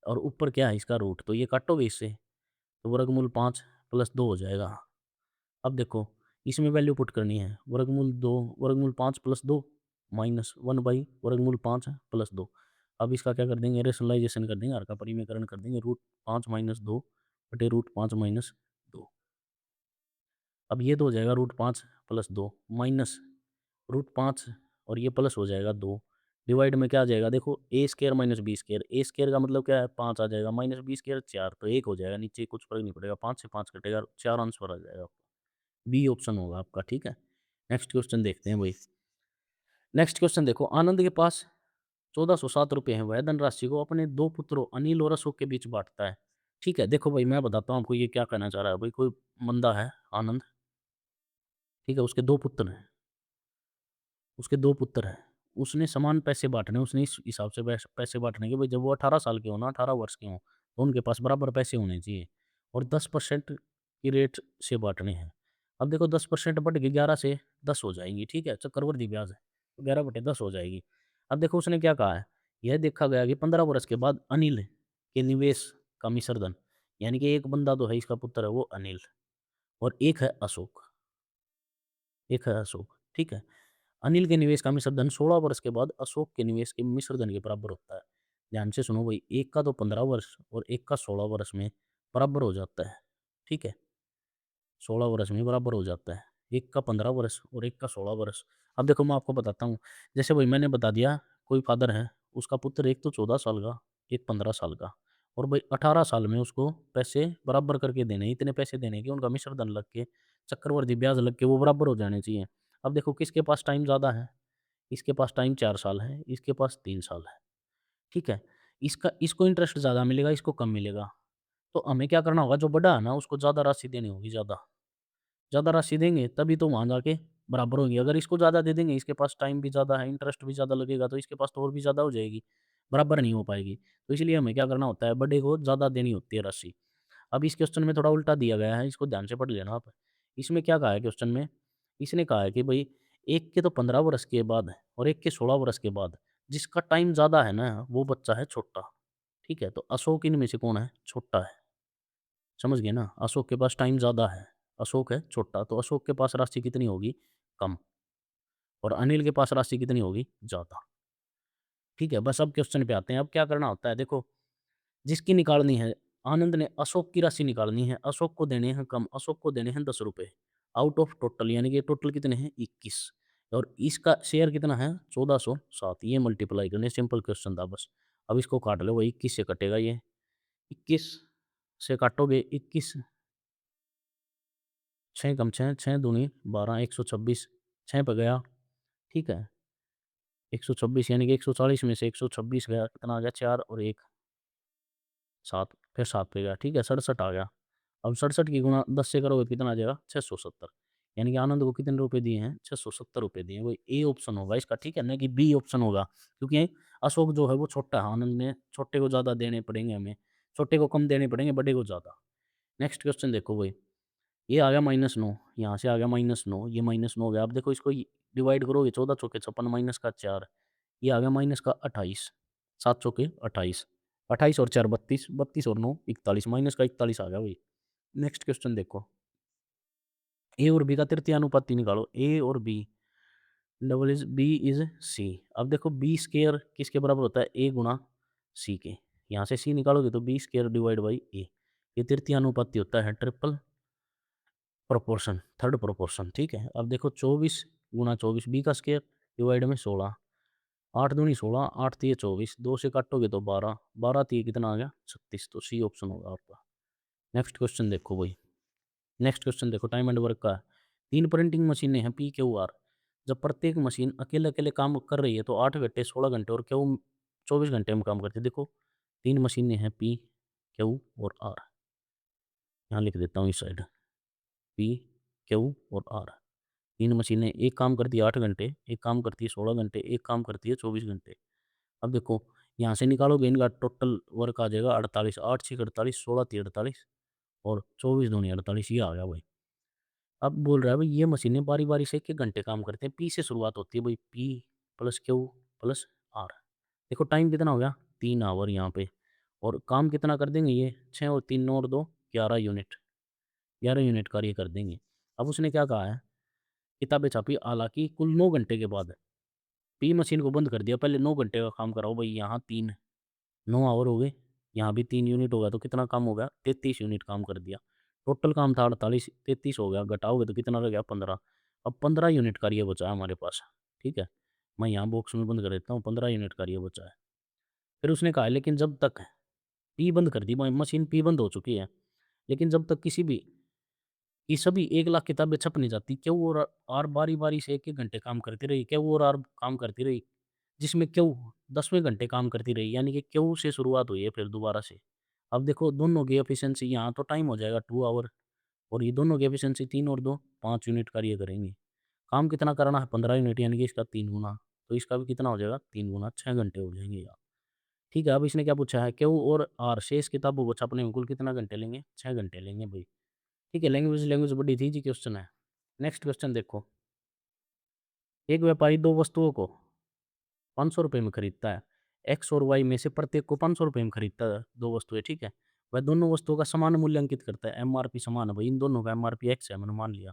और ऊपर क्या है इसका रूट, तो ये काटोगे इससे, तो वर्गमूल 5 प्लस 2 हो जाएगा। अब देखो, इसमें वैल्यू पुट करनी है, वर्गमूल 2 वर्गमूल 5 प्लस 2 माइनस 1 बाई वर्गमूल 5 प्लस 2। अब इसका क्या कर देंगे, रेशनलाइजेशन कर देंगे, हर का परिमेयकरण कर देंगे, रूट 5 माइनस 2 बटे रूट 5 माइनस 2। अब ये तो हो जाएगा रूट 5 प्लस 2 माइनस रूट 5 और ये प्लस हो जाएगा 2, डिवाइड में क्या आ जाएगा, देखो ए स्क्वायर माइनस बी स्क्वायर, ए स्क्वायर का मतलब क्या है 5 आ जाएगा, माइनस बी स्क्वायर 4, तो 1 हो जाएगा, नीचे कुछ फर्क नहीं पड़ेगा, 5 से 5 कटेगा, 4 आंसर आ जाएगा। बी ऑप्शन होगा आपका, ठीक है? नेक्स्ट क्वेश्चन देखते हैं भाई। नेक्स्ट क्वेश्चन देखो, आनंद के पास 1407 रुपये हैं, वह धनराशि को अपने 2 पुत्रों अनिल और अशोक के बीच बाँटता है। ठीक है, देखो भाई मैं बताता हूँ आपको ये क्या कहना चाह रहा है। भाई कोई बंदा है आनंद, ठीक है? उसके 2 पुत्र हैं, उसके 2 पुत्र हैं। उसने समान पैसे बाँटने, उसने इस हिसाब से पैसे बाँटने के, भाई जब वो 18 साल के हों ना, 18 वर्ष के हों, तो उनके पास बराबर पैसे होने चाहिए और 10% की रेट से बाँटने हैं। अब देखो 10% बढ़ के 11 से 10 हो जाएँगी, ठीक है? चक्रवृद्धि ब्याज है, तो 11/10 हो जाएगी। अब देखो उसने क्या कहा है, यह देखा गया कि 15 वर्ष के बाद अनिल के निवेश का मिश्रधन, यानी कि एक बंदा तो है, इसका पुत्र है वो अनिल, और एक है अशोक, ठीक है? अनिल के निवेश का मिश्रधन 16 वर्ष के बाद अशोक के निवेश के मिश्रधन के बराबर होता है। ध्यान से सुनो भाई, एक का तो 15 वर्ष और एक का 16 वर्ष में बराबर हो जाता है, ठीक है? 16 वर्ष में बराबर हो जाता है। एक का 15 वर्ष और एक का 16 वर्ष। अब देखो मैं आपको बताता हूँ, जैसे भाई मैंने बता दिया, कोई फादर है, उसका पुत्र एक तो 14 साल का, एक 15 साल का, और भाई 18 साल में उसको पैसे बराबर करके देने, इतने पैसे देने कि उनका मिश्रधन लग के, चक्रवृद्धि ब्याज लग के वो बराबर हो जाने चाहिए। अब देखो किसके पास टाइम ज़्यादा है? इसके पास टाइम 4 साल है, इसके पास 3 साल है, ठीक है? इसको इंटरेस्ट ज़्यादा मिलेगा, इसको कम मिलेगा। तो हमें क्या करना होगा, जो बड़ा है ना उसको ज़्यादा राशि देनी होगी, ज़्यादा राशि देंगे तभी तो वहाँ जाके बराबर होगी। अगर इसको ज़्यादा दे देंगे, इसके पास टाइम भी ज़्यादा है, इंटरेस्ट भी ज़्यादा लगेगा, तो इसके पास तो और भी ज़्यादा हो जाएगी, बराबर नहीं हो पाएगी। तो इसलिए हमें क्या करना होता है, बड़े को ज़्यादा देनी होती है राशि। अब इस क्वेश्चन में थोड़ा उल्टा दिया गया है, इसको ध्यान से पढ़ लेना आप। इसमें क्या कहा है क्वेश्चन में, इसने कहा है कि भई एक के तो 15 वर्ष के बाद और एक के 16 वर्ष के बाद जिसका टाइम ज़्यादा है ना, वो बच्चा है छोटा, ठीक है? तो अशोक इनमें से कौन है? छोटा है। समझ गए ना? अशोक के पास टाइम ज़्यादा है। अशोक है छोटा, तो अशोक के पास राशि कितनी होगी? कम। और अनिल के पास राशि कितनी होगी? ज़्यादा। ठीक है, बस अब क्वेश्चन पे आते हैं। अब क्या करना होता है देखो, जिसकी निकालनी है, आनंद ने अशोक की राशि निकालनी है, अशोक को देने हैं कम, अशोक को देने हैं ₹10 आउट ऑफ टोटल, यानी कि टोटल कितने हैं? 21, और इसका शेयर कितना है? 1407। ये मल्टीप्लाई करने, सिंपल क्वेश्चन था बस। अब इसको काट लो, वही 21 से कटेगा ये, 21 से काटोगे 21, 6 कम 6, 6 दूनी 12, 126, 6 पे गया, ठीक है, 126 यानी कि 140 में से 126 गया, कितना आ गया? 4 और 1 7, फिर 7 पे गया, ठीक है, 67 आ गया। अब 67 की गुणा 10 से करोगे तो कितना आ जाएगा? 670, यानी कि आनंद को कितने रुपए दिए हैं? 670 रुपए दिए हैं। वही ए ऑप्शन होगा इसका, ठीक है, ना कि बी ऑप्शन होगा, क्योंकि अशोक जो है वो छोटा है, आनंद ने छोटे को ज़्यादा देने पड़ेंगे हमें, छोटे को कम देने पड़ेंगे, बड़े को ज़्यादा। नेक्स्ट क्वेश्चन देखो भाई, ये आ गया -9, यहाँ से आ गया -9, ये -9 हो गया। अब देखो इसको डिवाइड करोगे, 14 चौके 56 माइनस का 4, ये आ गया माइनस का 28, 7 चौके 28, 28 और 4 32, 32 और 9 41, माइनस का 41 आ गया भाई। नेक्स्ट क्वेश्चन देखो, ए और बी का तृतीय अनुपाती निकालो, ए और B double is B is C. अब देखो बी स्केयर किसके बराबर होता है? ए गुणा सी के, यहाँ से सी निकालोगे तो बी स्केयर डिवाइड बाई ए, ये तृतीय अनुपाती होता है ट्रिपल प्रोपोर्शन, थर्ड प्रोपोर्शन, ठीक है। अब देखो 24 गुणा 24, बी का स्केयर डिवाइड में 16, 8 दूनी 16, 8 तिये 24, 2 से काटोगे तो 12, 12 तिये कितना आ गया? 36, तो सी ऑप्शन होगा आपका। नेक्स्ट क्वेश्चन देखो भाई, नेक्स्ट क्वेश्चन देखो, टाइम एंड वर्क का है। 3 प्रिंटिंग मशीनें हैं पी क्यू आर, जब प्रत्येक मशीन अकेले अकेले काम कर रही है तो 8 घंटे, 16 घंटे और क्यू 24 घंटे में काम करती है। देखो 3 मशीनें हैं पी क्यू और आर, यहाँ लिख देता हूँ इस साइड, पी क्यू और आर। 3 मशीनें, एक काम करती है 8 घंटे, एक काम करती है 16 घंटे, एक काम करती है 24 घंटे। अब देखो यहाँ से निकालोगे इनका टोटल वर्क आ जाएगा 48, 8 छः 48, 16 तीन 48 और 24 दूनी 48, ये आ गया भाई। अब बोल रहा है भाई ये मशीनें बारी-बारी से 1-1 घंटे काम करते हैं, पी से शुरुआत होती है भाई, P plus Q plus R. देखो टाइम कितना हो गया? 3 आवर यहाँ पे, और काम कितना कर देंगे ये? 6 और 3 9 और 2 11 यूनिट, 11 यूनिट कार्य कर देंगे। अब उसने क्या कहा है? किताबें छापी, हालाँकि कुल 9 घंटे के बाद पी मशीन को बंद कर दिया, पहले 9 घंटे का काम कराओ भाई, यहाँ 3 9 आवर हो गए, यहाँ भी 3 यूनिट होगा तो कितना काम हो गया? 33 यूनिट काम कर दिया। टोटल काम था 48, 33 हो गया, घटाओगे तो कितना रह गया? 15। अब 15 यूनिट कार्य बचा है हमारे पास, ठीक है? मैं यहाँ बॉक्स में बंद कर देता हूँ, 15 यूनिट कार्य बचा है। फिर उसने कहा लेकिन जब तक पी बंद कर दी, मशीन पी बंद हो चुकी है, लेकिन जब तक किसी भी ये सभी 1 लाख किताबें छप नहीं जाती, क्यू और आर बारी-बारी से 1-1 घंटे काम करती रही, क्यू और आर काम करती रही, जिसमें क्यू 10वें घंटे काम करती रही, यानी कि क्यू से शुरुआत हुई है फिर दोबारा से। अब देखो दोनों की एफिशिएंसी, यहाँ तो टाइम हो जाएगा 2 आवर, और ये दोनों की एफिशिएंसी 3 और 2 5 यूनिट कार्य करेंगे। काम कितना कराना है? 15 यूनिट, यानी कि इसका 3 गुना, तो इसका भी कितना हो जाएगा? 3 गुना, 6 घंटे हो जाएँगे यार। ठीक है, अब इसने क्या पूछा है? क्यू और आर शेष किताबों को छापने में कुल कितना घंटे लेंगे? 6 घंटे लेंगे भई। ठीक है, लैंग्वेज लैंग्वेज बड़ी थी जी क्वेश्चन है। नेक्स्ट क्वेश्चन देखो, एक व्यापारी 2 वस्तुओं को ₹500 में खरीदता है। एक्स और वाई में से प्रत्येक को ₹500 में खरीदता है, 2 वस्तुएँ, ठीक है? वह दोनों वस्तुओं का समान मूल्य अंकित करता है, एमआरपी समान है भई, इन दोनों का एमआरपी एक्स है, मैंने मान लिया,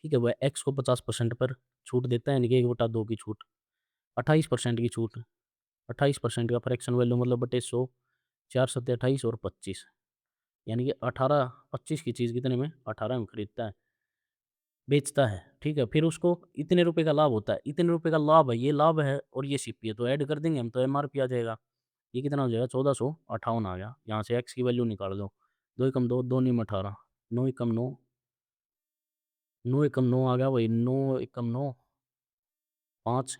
ठीक है? वह एक्स को 50% पर छूट देता है, यानी कि 1/2 की छूट, 28% की छूट, 28% का फ्रैक्शन वैल्यू मतलब बटे 100, 4 सत्ते 28 और 25, यानी कि 18 25 की चीज़ कितने में? 18 में खरीदता है, बेचता है, ठीक है? फिर उसको इतने रुपए का लाभ होता है, इतने रुपए का लाभ है, ये लाभ है और ये सीपी है, तो ऐड कर देंगे हम तो एमआरपी आ जाएगा। ये कितना हो जाएगा? 1458 आ गया। यहाँ से एक्स की वैल्यू निकाल दो। 2 एकम 2, 2 नीम 18, 9 एकम 9, 9 एकम 9 आ गया वही, 9 एकम 9, 5,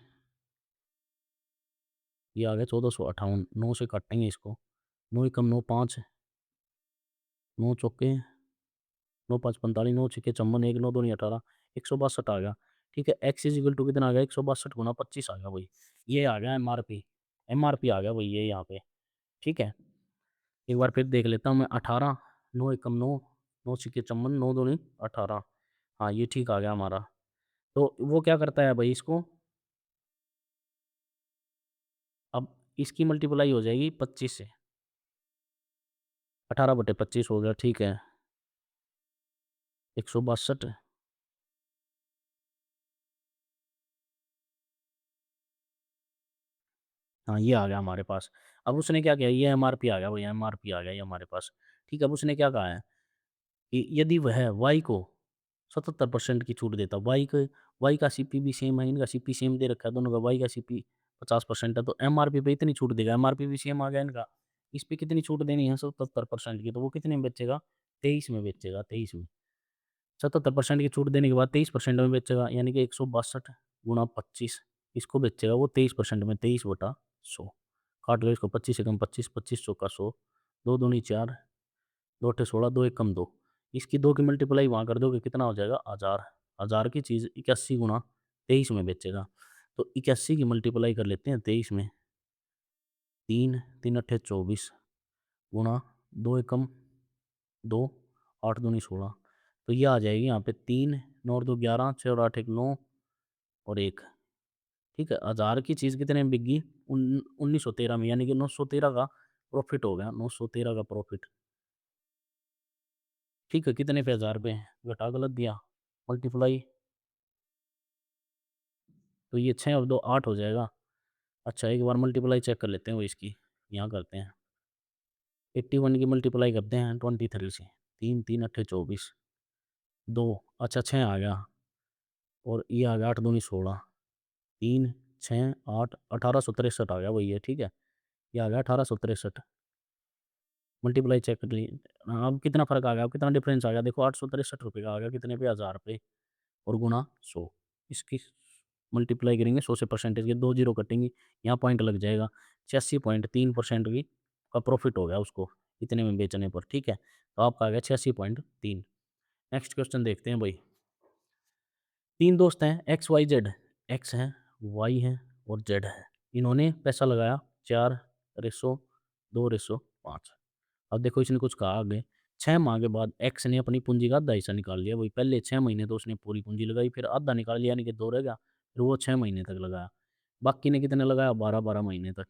ये आ गया 1458, 9 से काटेंगे इसको, 9 एकम 9 5, 9 चौके 9 5 45, 9 छक्के 54, 1 9 दूनी 18, 162 आ गया। ठीक है, एक्स इज़ इक्वल टू कितना आ गया? 162 गुणा 25 आ गया वही। ये आ गया एमआरपी, एमआरपी आ गया वही ये यहाँ पे, ठीक है। एक बार फिर देख लेता हूँ मैं, 18, 9 एकम 9, 9 छक्के 54, 9 दूनी 18, हाँ, ये ठीक आ गया हमारा। तो वो क्या करता है भई इसको, अब इसकी मल्टीप्लाई हो जाएगी 25 से, 18/25 हो गया, ठीक है। 162। हाँ, ये आ गया हमारे पास। अब उसने क्या किया, ये एमआरपी आ गया भई, एमआरपी आ गया ये हमारे पास। ठीक है, अब उसने क्या कहा है कि यदि वह वाई को 77% की छूट देता, वाई का सीपी भी सेम है, इनका सीपी सेम दे रखा है दोनों का, वाई का सीपी 50% है, तो एमआरपी पे इतनी छूट देगा, एमआरपी भी सेम आ गया इनका। इस पे कितनी छूट देनी है 77% की, तो वो कितने में बेचेगा? 23 में बेचेगा, 23 में। 77% की छूट देने के बाद 23% में बेचेगा, यानी कि 162 गुणा 25, इसको बेचेगा वो 23% में, 23/100। काट लो इसको, 25 एकम 25, 25 चौका 100, 2 दूनी 4, 2 अट्ठे 16, 2 एकम 2। इसकी 2 की मल्टीप्लाई वहाँ कर दोगे, कितना हो जाएगा? 1000। 1000 की चीज़ 81 गुणा 23 में बेचेगा। तो 81 की मल्टीप्लाई कर लेते हैं 23 में, 3, 3 अट्ठे 24 गुणा 2 एकम 2, 8 दूनी 16। तो ये आ जाएगी यहाँ पे 3, 9 और 2 11, 6 और 8 एक 9 और 1। ठीक है, 1000 की चीज़ कितने में बिक गई? 1913 में, यानी कि 913 का प्रॉफ़िट हो गया, 913 का प्रॉफ़िट। ठीक है, कितने पे? 1000 पे घटा गलत दिया, मल्टीप्लाई, तो ये 6 और 2 8 हो जाएगा। अच्छा, एक बार मल्टीप्लाई चेक कर लेते हैं वो इसकी, यहाँ करते हैं। 81 की मल्टीप्लाई करते हैं 23 से, 3, 3 अट्ठे 24, 2, अच्छा 6 आ गया, और ये आ गया 8 दूनी 16, 3, 6, 8, 1863 आ गया वही है, ठीक है? ये आ गया 1863, मल्टीप्लाई चेक कर लिए। हाँ, अब कितना फ़र्क आ गया, अब कितना डिफरेंस आ गया, देखो ₹863 का आ गया, कितने पे? 1000 पे, और गुणा 100। इसकी मल्टीप्लाई करेंगे 100 से, परसेंटेज के 2 ज़ीरो कटेंगी, यहाँ पॉइंट लग जाएगा, 86.3% की का प्रॉफ़िट हो गया उसको, इतने में बेचने पर, ठीक है? तो आपका आ गया 86.3। नेक्स्ट क्वेश्चन देखते हैं भई। 3 दोस्त हैं एक्स, वाई, ज़ेड। एक्स है, वाई है और ज़ेड है। इन्होंने पैसा लगाया 4 रेशो 2 रेशो 5। अब देखो इसने कुछ कहा आगे, 6 माह के बाद एक्स ने अपनी पूँजी का आधा हिस्सा निकाल लिया। वही पहले 6 महीने तो उसने पूरी पूँजी लगाई, फिर आधा निकाल लिया, यानी कि 2 रह गया। फिर वो 6 महीने तक लगाया। बाकी ने कितने लगाया? 12-12 महीने तक।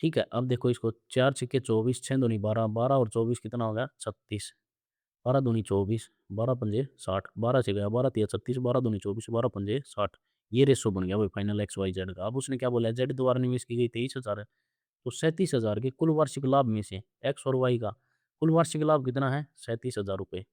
ठीक है, अब देखो इसको, 4 छिक्के 24, 6 दूनी 12, 12 और 24 कितना हो गया? 36। 12 दूनी 24, 12 पंजे 60, 12 से गया, 12 तिया 36, 12 दूनी 24, 12 पंजे 60। ये रेशो बन गया वही फाइनल एक्स वाई जेड का। अब उसने क्या बोला, जेड द्वारा निवेश की गई 23,000 है, तो 37,000 के कुल वार्षिक लाभ में से एक्स और वाई का कुल वार्षिक लाभ कितना है? 37,000 रुपये।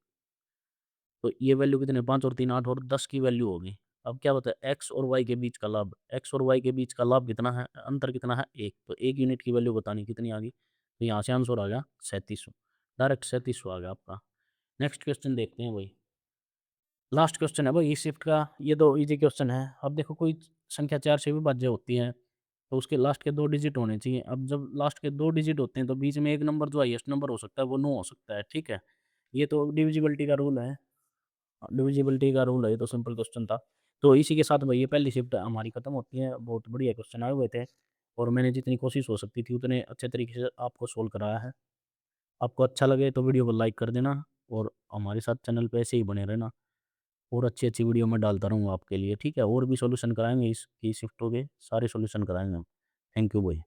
तो ये वैल्यू कितने? 5 और 3 8 और 10 की वैल्यू होगी। अब क्या होता है, एक्स और वाई के बीच का लाभ, एक्स और वाई के बीच का लाभ कितना है? अंतर कितना है? 1। तो 1 यूनिट की वैल्यू बतानी, कितनी आ गई? तो यहाँ से आंसर आ गया 3700, डायरेक्ट 3700 आ गया आपका। नेक्स्ट क्वेश्चन देखते हैं भाई। लास्ट क्वेश्चन है भाई, शिफ्ट का, ये 2 ईज़ी क्वेश्चन है। अब देखो, कोई संख्या 4 से विभाज्य होती है, तो उसके लास्ट के 2 डिजिट होने चाहिए। अब जब लास्ट के 2 डिजिट होते हैं, तो बीच में एक नंबर जो हाईएस्ट नंबर हो सकता है, वो 9 हो सकता है, ठीक है? ये तो डिविजिबिलिटी का रूल है। डिविजिबिलिटी का रूल है, ये तो सिंपल क्वेश्चन था। तो इसी के साथ भई ये पहली शिफ्ट हमारी खत्म होती है। बहुत बढ़िया क्वेश्चन आए हुए थे, और मैंने जितनी कोशिश हो सकती थी उतने अच्छे तरीके से आपको सोल्व कराया है। आपको अच्छा लगे तो वीडियो को लाइक कर देना, और हमारे साथ चैनल पे ऐसे ही बने रहना, और अच्छी-अच्छी वीडियो मैं डालता रहूँगा आपके लिए, ठीक है? और भी सॉल्यूशन कराएँगे इसकी शिफ्टों के, सारे सॉल्यूशन कराएँगे हम। थैंक यू भाई।